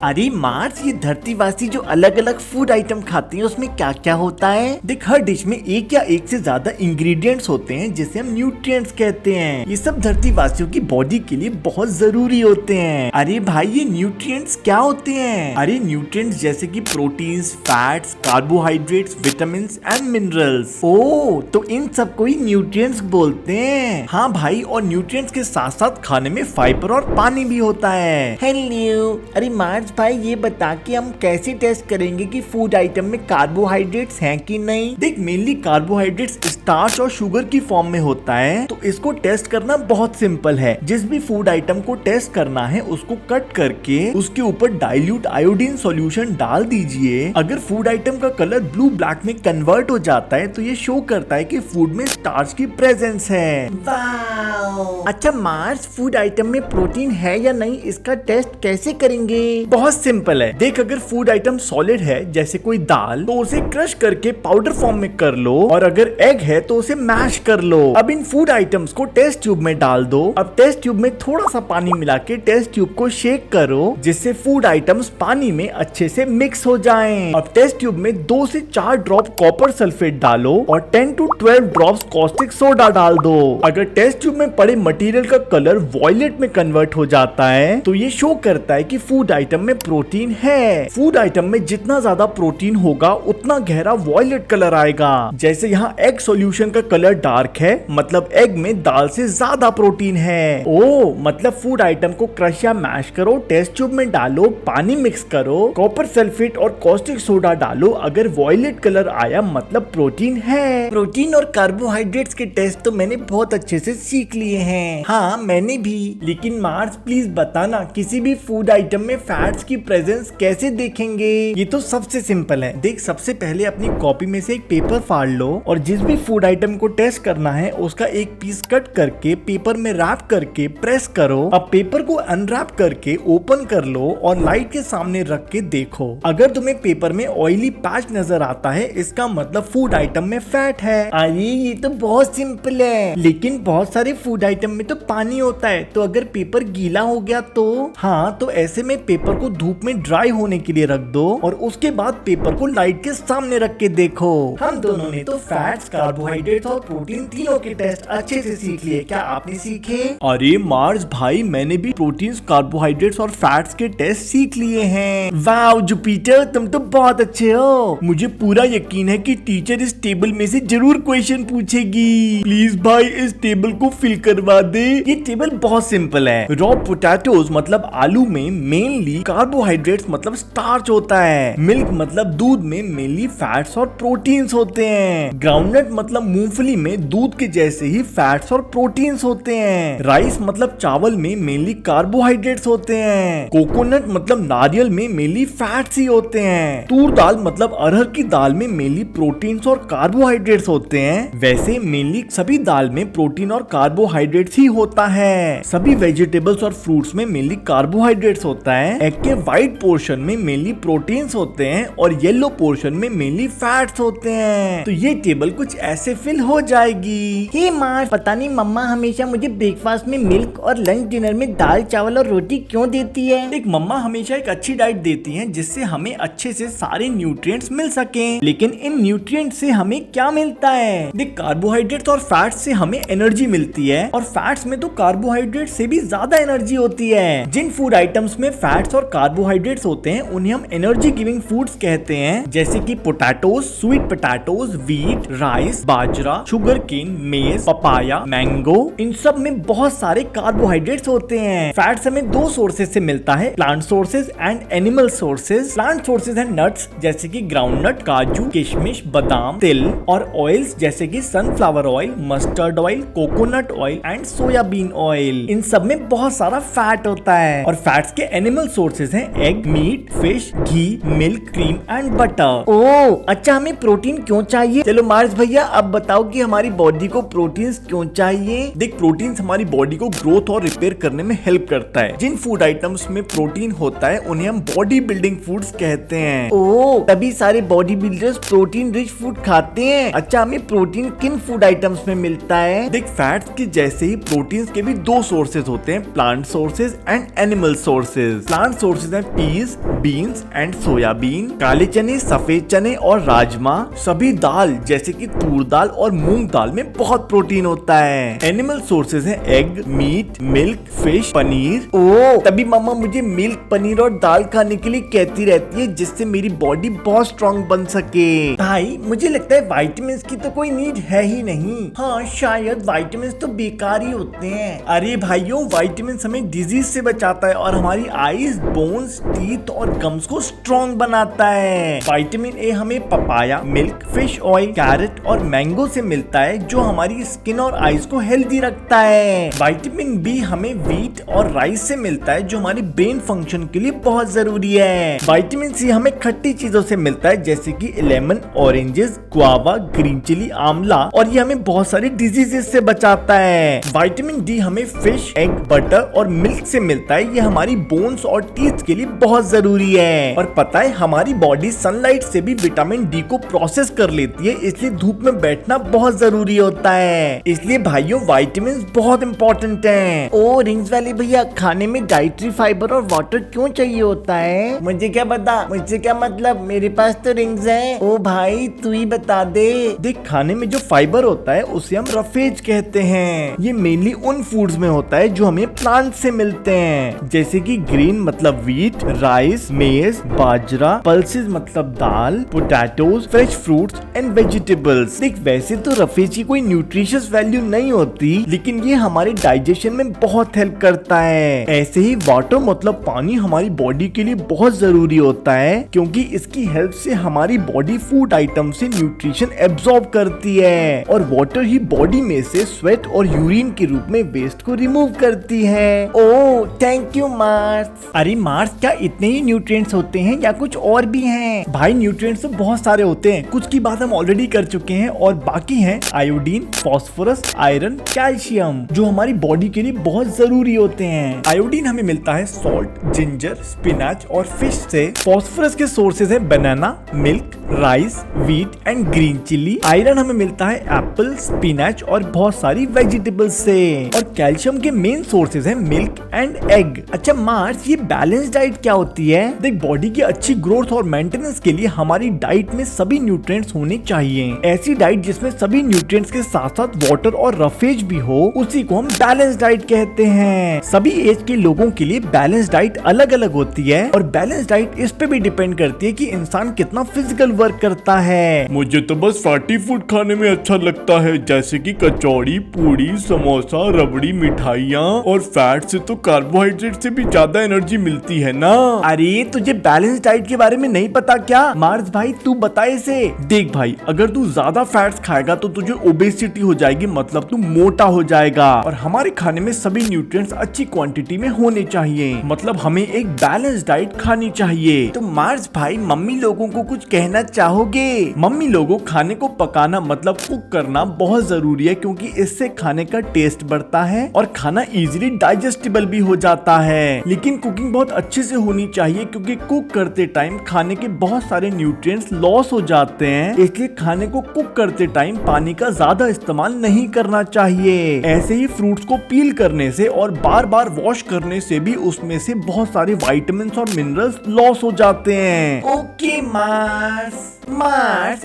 अरे मार्स, ये धरतीवासी जो अलग अलग फूड आइटम खाते हैं उसमें क्या क्या होता है। देख, हर डिश में एक या एक से ज्यादा इंग्रेडिएंट्स होते हैं जिसे हम न्यूट्रिएंट्स कहते हैं। ये सब धरतीवासियों की बॉडी के लिए बहुत जरूरी होते हैं। अरे भाई, ये न्यूट्रिएंट्स क्या होते हैं? अरे न्यूट्रिएंट्स जैसे कि proteins, fats, carbohydrates, vitamins and minerals. ओ, तो इन सबको ही न्यूट्रिएंट्स बोलते हैं। हाँ भाई, और न्यूट्रिएंट्स के साथ साथ खाने में फाइबर और पानी भी होता है। हेलो, अरे मार्स भाई, ये बता कि हम कैसे टेस्ट करेंगे कि फूड आइटम में कार्बोहाइड्रेट्स हैं कि नहीं। देख, मेनली कार्बोहाइड्रेट्स स्टार्च और शुगर की फॉर्म में होता है, तो इसको टेस्ट करना बहुत सिंपल है। जिस भी फूड आइटम को टेस्ट करना है उसको कट करके उसके ऊपर डाइल्यूट आयोडीन सॉल्यूशन डाल दीजिए। अगर फूड आइटम का कलर ब्लू ब्लैक में कन्वर्ट हो जाता है तो ये शो करता है कि फूड में स्टार्च की प्रेजेंस है। वाओ! अच्छा मार्स, फूड आइटम में प्रोटीन है या नहीं, इसका टेस्ट कैसे करेंगे? बहुत सिंपल है। देख, अगर फूड आइटम सॉलिड है जैसे कोई दाल, तो उसे क्रश करके पाउडर फॉर्म में कर लो, और अगर एग है तो उसे मैश कर लो। अब इन फूड आइटम्स को टेस्ट ट्यूब में डाल दो। अब टेस्ट ट्यूब में थोड़ा सा पानी मिला के टेस्ट ट्यूब को शेक करो, जिससे फूड आइटम्स पानी में अच्छे से मिक्स हो जाएं। अब टेस्ट ट्यूब में 2 से 4 ड्रॉप कॉपर सल्फेट डालो और 10 to 12 ड्रॉप्स कॉस्टिक सोडा डाल दो। अगर टेस्ट ट्यूब में पड़े मटेरियल का कलर वॉयलेट में कन्वर्ट हो जाता है तो ये शो करता है कि फूड आइटम में प्रोटीन है। फूड आइटम में जितना ज्यादा प्रोटीन होगा उतना गहरा वॉयलेट कलर आएगा। जैसे यहाँ एग सॉल्यूशन का कलर डार्क है, मतलब एग में दाल से ज्यादा प्रोटीन है। ओ, मतलब फूड आइटम को क्रश या मैश करो, टेस्ट ट्यूब में डालो, पानी मिक्स करो, कॉपर सल्फेट और कॉस्टिक सोडा डालो, अगर वॉयलेट कलर आया मतलब प्रोटीन है। प्रोटीन और कार्बोहाइड्रेट्स के टेस्ट तो मैंने बहुत अच्छे से सीख लिए हैं। हाँ, मैंने भी। लेकिन मार्स, प्लीज बताना, किसी भी फूड आइटम में फैट्स की प्रेजेंस कैसे देखेंगे? ये तो सबसे सिंपल है। देख, सबसे पहले अपनी कॉपी में से एक पेपर फाड़ लो और जिस भी फूड आइटम को टेस्ट करना है उसका एक पीस कट करके पेपर में रैप करके प्रेस करो। अब पेपर को अनरैप करके ओपन कर लो और लाइट के सामने रख के देखो। अगर तुम्हें पेपर में ऑयली पैच नजर आता है, इसका मतलब फूड आइटम में फैट है। अरे, ये तो बहुत सिंपल है। लेकिन बहुत सारे फूड आइटम में तो पानी होता है, तो अगर पेपर गीला हो गया तो? हाँ, तो ऐसे में पेपर को धूप में ड्राई होने के लिए रख दो और उसके बाद पेपर को लाइट के सामने रख के देखो। हम दोनों ने तो फैट्स, कार्बोहाइड्रेट्स और प्रोटीन तीनों के टेस्ट अच्छे से सीख लिए। क्या आपने सीखे? अरे मार्स भाई, मैंने भी प्रोटीन्स, कार्बोहाइड्रेट्स और फैट्स के टेस्ट सीख लिए हैं। वाओ जुपिटर, तुम तो बहुत अच्छे हो। मुझे पूरा यकीन है कि टीचर इस टेबल में से जरूर क्वेश्चन पूछेगी। प्लीज भाई, इस टेबल को फिल करवा दे। ये टेबल बहुत सिंपल है। रॉ पोटैटोज मतलब आलू में मेनली कार्बोहाइड्रेट्स मतलब स्टार्च होता है। मिल्क मतलब दूध में मेनली फैट्स और प्रोटीन्स होते हैं। ग्राउंडनट मतलब मूंगफली में दूध के जैसे ही फैट्स और प्रोटीन्स होते हैं। राइस मतलब चावल में मेनली कार्बोहाइड्रेट्स होते हैं। कोकोनट मतलब नारियल में मेनली फैट्स ही होते हैं। तूर दाल मतलब अरहर की दाल में मेनली प्रोटीन्स और कार्बोहाइड्रेट्स होते हैं। वैसे मेनली सभी दाल में प्रोटीन और कार्बोहाइड्रेट्स ही होता है। सभी वेजिटेबल्स और फ्रूट्स में मेनली कार्बोहाइड्रेट्स होता है। एग के व्हाइट पोर्शन में मेनली प्रोटीन्स होते हैं और येलो पोर्शन में मेनली फैट्स होते हैं। तो ये टेबल कुछ ऐसे फिल हो जाएगी। हे मार्स, पता नहीं मम्मा हमेशा मुझे ब्रेकफास्ट में मिल्क और लंच डिनर में दाल चावल और रोटी क्यों देती है? एक मम्मा हमेशा एक अच्छी डाइट देती हैं जिससे हमें अच्छे से सारे न्यूट्रिएंट्स मिल सकें। लेकिन इन न्यूट्रिएंट्स से हमें क्या मिलता है? देख, कार्बोहाइड्रेट्स और फैट्स से हमें एनर्जी मिलती है और फैट्स में तो कार्बोहाइड्रेट से भी ज्यादा एनर्जी होती है। जिन फूड आइटम्स में फैट्स और कार्बोहाइड्रेट्स होते हैं उन्हें हम एनर्जी गिविंग फूड्स कहते हैं, जैसे कि potatoes, sweet potatoes, wheat, rice, बाजरा, sugar cane, maize, papaya, mango, इन सब में बहुत सारे कार्बोहाइड्रेट्स होते हैं। फैट्स हमें 2 सोर्सेज से मिलता है, plant sources and animal sources. Plant sources हैं नट्स जैसे कि ग्राउंडनट, काजू, किशमिश, बादाम, तिल, और ऑयल्स जैसे कि sunflower oil, mustard oil, coconut oil and soybean oil. इन सब में बहुत सारा फैट होता है। और फैट्स के एनिमल सोर्सेज हैं egg, meat, fish, ghee, milk, cream and butter. ओह अच्छा, हमें प्रोटीन क्यों चाहिए? चलो मार्स भैया, अब बताओ कि हमारी बॉडी को प्रोटीन्स क्यों चाहिए? देख, प्रोटीन्स हमारी बॉडी को ग्रोथ और रिपेयर करने में हेल्प करता है। जिन फूड आइटम्स में प्रोटीन होता है उन्हें हम बॉडी बिल्डिंग फूड्स कहते हैं। ओह, तभी सारे body builders protein rich food खाते हैं। अच्छा, हमें प्रोटीन किन फूड आइटम्स में मिलता है? देख, फैट्स के जैसे ही प्रोटीन्स के भी दो सोर्सेज होते हैं, plant sources and animal sources. Plant sources हैं पीस, बीन्स एंड सोयाबीन, काले चने, सफेद चने और राजमा। सभी दाल जैसे कि तूर दाल और मूंग दाल में बहुत प्रोटीन होता है। एनिमल सोर्सेज हैं egg, meat, milk, fish, paneer. ओ, तभी मम्मा मुझे मिल्क, पनीर और दाल खाने के लिए कहती रहती है, जिससे मेरी बॉडी बहुत स्ट्रॉन्ग बन सके। भाई, मुझे लगता है विटामिन्स की तो कोई नीड है ही नहीं। हाँ, शायद विटामिन्स तो बेकार ही होते हैं। अरे भाइयों, विटामिन्स हमें डिजीज से बचाता है और हमारी आईज, बोन्स, टीथ और गम्स को स्ट्रॉन्ग बनाता है। विटामिन ए हमें papaya, milk, fish oil, carrot और मैंगो से मिलता है, जो हमारी स्किन और आईज को हेल्दी रखता है। विटामिन बी हमें व्हीट और राइस से मिलता है, जो हमारी ब्रेन फंक्शन के लिए बहुत जरूरी है। विटामिन सी हमें खट्टी चीजों से मिलता है, जैसे कि lemon, oranges, guava, green chilli, आंवला, और ये हमें बहुत सारी डिजीजेस से बचाता है। विटामिन डी हमें फिश, एग, बटर और मिल्क से मिलता है, ये हमारी बोन्स और टीथ के लिए बहुत जरूरी है। और पता है, हमारी बॉडी सनलाइट से भी विटामिन डी को प्रोसेस कर लेती है, इसलिए धूप में बैठना बहुत जरूरी होता है। इसलिए भाइयों, विटामिन बहुत इंपॉर्टेंट हैं। ओ रिंग्स वाले भैया, खाने में डाइटरी फाइबर और वाटर क्यों चाहिए होता है? मुझे क्या पता, मुझसे क्या मतलब, मेरे पास तो रिंग्स हैं। ओ भाई, तू ही बता दे। देख, खाने में जो फाइबर होता है उसे हम रफेज कहते हैं। ये मेनली उन फूड्स में होता है जो हमें प्लांट से मिलते हैं, जैसे कि ग्रीन मतलब व्हीट, राइस, मेज, बाजरा, पल्सेस मतलब दाल, potatoes, fresh fruits and vegetables. देख, वैसे तो रफेज की कोई न्यूट्रिशियस वैल्यू नहीं होती, लेकिन ये हमारे डाइजेशन में बहुत हेल्प करता है। ऐसे ही वाटर मतलब पानी हमारी बॉडी के लिए बहुत जरूरी होता है, क्योंकि इसकी हेल्प से हमारी बॉडी फूड आइटम से न्यूट्रिशन एब्जॉर्ब करती है, और वाटर ही बॉडी में से स्वेट और यूरिन के रूप में वेस्ट को रिमूव करती है। ओह, थैंक यू मार्स। अरे मार्स, क्या इतने ही न्यूट्रिएंट्स होते हैं या कुछ और भी हैं? भाई, न्यूट्रिएंट्स तो बहुत सारे होते हैं, कुछ की बात हम ऑलरेडी कर चुके हैं, और बाकी हैं आयोडीन, फास्फोरस, आयरन, कैल्शियम, जो हमारी बॉडी के लिए बहुत जरूरी होते हैं। आयोडीन हमें मिलता है सॉल्ट, जिंजर, स्पिनाच और फिश से। फास्फोरस के सोर्सेज है banana, milk, rice, wheat and green chilli. Iron हमें मिलता है एप्पल, स्पिनाच और बहुत सारी वेजिटेबल्स से। और कैल्शियम के मेन सोर्सेज हैं मिल्क एंड एग। अच्छा मार्स, ये बैलेंस डाइट क्या होती है? देख, बॉडी की अच्छी ग्रोथ और मेंटेनेंस के लिए हमारी डाइट में सभी न्यूट्रिएंट्स होने चाहिए। ऐसी डाइट जिसमें सभी न्यूट्रिएंट्स के साथ साथ वाटर और रफेज भी हो, उसी को हम बैलेंस डाइट कहते हैं। सभी एज के लोगों के लिए बैलेंस डाइट अलग अलग होती है, और बैलेंस डाइट इस पे भी डिपेंड करती है कि इंसान कितना फिजिकल वर्क करता है। मुझे तो बस फैटी फूड खाने में अच्छा लगता है, जैसे कि कचौड़ी, पूड़ी, समोसा, रबड़ी, मिठाइयाँ, और फैट से तो कार्बोहाइड्रेट से भी ज्यादा एनर्जी मिलती है ना। अरे, तुझे बैलेंस डाइट के बारे में नहीं पता क्या? मार्स भाई, तू बता इसे। देख भाई, अगर तू ज्यादा फैट्स खाएगा तो तुझे ओबेसिटी हो जाएगी, मतलब तू मोटा हो जाएगा। और हमारे खाने में सभी न्यूट्रिएंट्स अच्छी क्वांटिटी में होने चाहिए, मतलब हमें एक बैलेंस डाइट खानी चाहिए। तो मार्स भाई, मम्मी लोगों को कुछ कहना चाहोगे? मम्मी लोगों, खाने को पकाना मतलब कुक करना बहुत जरूरी है, क्योंकि इससे खाने का टेस्ट बढ़ता है और खाना इजीली डाइजेस्टेबल भी हो जाता है। लेकिन कुकिंग बहुत अच्छे से होनी चाहिए, क्योंकि कुक करते टाइम खाने के बहुत सारे न्यूट्रिएंट्स लॉस हो जाते हैं, इसलिए खाने को कुक करते टाइम पानी का ज्यादा इस्तेमाल नहीं करना चाहिए। ऐसे ही फ्रूट्स को पील करने से और बार बार वॉश करने से भी उसमें से बहुत सारे विटामिन और मिनरल्स लॉस हो जाते हैं। ओके मार्स,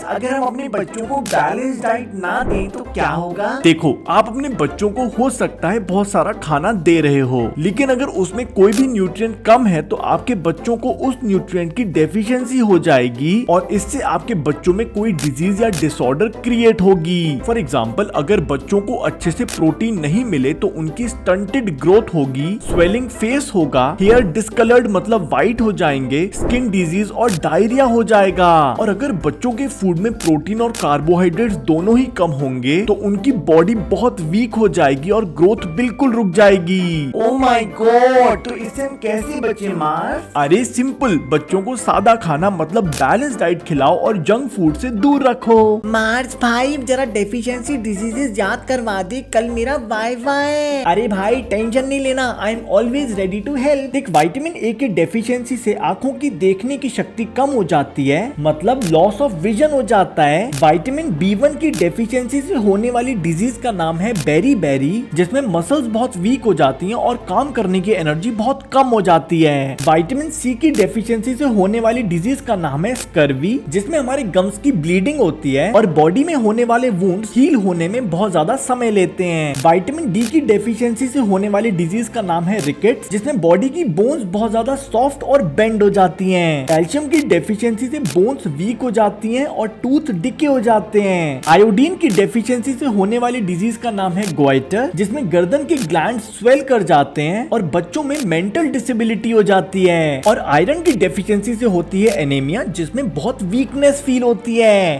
अगर हम अपने बच्चों को बैलेंस डाइट ना दें तो क्या होगा? देखो, आप अपने बच्चों को हो सकता है बहुत सारा खाना दे रहे हो, लेकिन अगर उसमें कोई भी न्यूट्रिएंट कम है तो आपके बच्चों को उस न्यूट्रिएंट की डेफिशिएंसी हो जाएगी, और इससे आपके बच्चों में कोई डिजीज या डिसऑर्डर क्रिएट होगी। फॉर एग्जाम्पल, अगर बच्चों को अच्छे से प्रोटीन नहीं मिले तो उनकी स्टंटेड ग्रोथ होगी, स्वेलिंग फेस होगा, हेयर डिस्कलर्ड मतलब व्हाइट हो जाएंगे, स्किन डिजीज और डायरिया हो जाएगा। और अगर बच्चों के फूड में प्रोटीन और कार्बोहाइड्रेट्स दोनों ही कम होंगे तो उनकी बॉडी बहुत वीक हो जाएगी और ग्रोथ बिल्कुल रुक जाएगी। ओह माय गॉड, तो इससे हम कैसे बचे मार्स? अरे भाई सिंपल, बच्चों को सादा खाना मतलब बैलेंस डाइट खिलाओ और जंक फूड से दूर रखो। मार्स भाई जरा डेफिशिएंसी डिजीजेस याद करवा दे, कल मेरा वाइवा है। अरे भाई टेंशन नहीं लेना, I am always ready to help. देख विटामिन ए की डेफिशिएंसी से आंखों की देखने की शक्ति कम हो जाती है, मतलब लॉस ऑफ विजन हो जाता है। विटामिन B1 की डेफिशिएंसी से होने वाली डिजीज का नाम है बेरी, जिसमें मसल्स बहुत वीक हो जाती हैं और काम करने की एनर्जी बहुत कम हो जाती है। विटामिन सी की डेफिशिएंसी से होने वाली डिजीज का नाम है स्कर्वी, जिसमें हमारे गम्स की ब्लीडिंग होती है और बॉडी में होने वाले वुंड्स हील होने में बहुत ज्यादा समय लेते हैं। विटामिन डी की डेफिशिएंसी से होने वाली डिजीज का नाम है रिकेट्स, जिसमें बॉडी की बोन्स बहुत ज्यादा सॉफ्ट और बेंड हो जाती हैं। कैल्शियम की डेफिशिएंसी से बोन्स वीक हो जाती हैं और टूथ डिके हो जाते हैं। आयोडीन की डेफिशिएंसी से होने वाली डिजीज का नाम है गोइटर, जिसमें गर्दन के ग्लैंड स्वेल कर जाते हैं और बच्चों में मेंटल डिसेबिलिटी हो जाती है। और आयरन की डेफिशिएंसी से होती है एनीमिया, जिसमें बहुत वीकनेस फील होती है।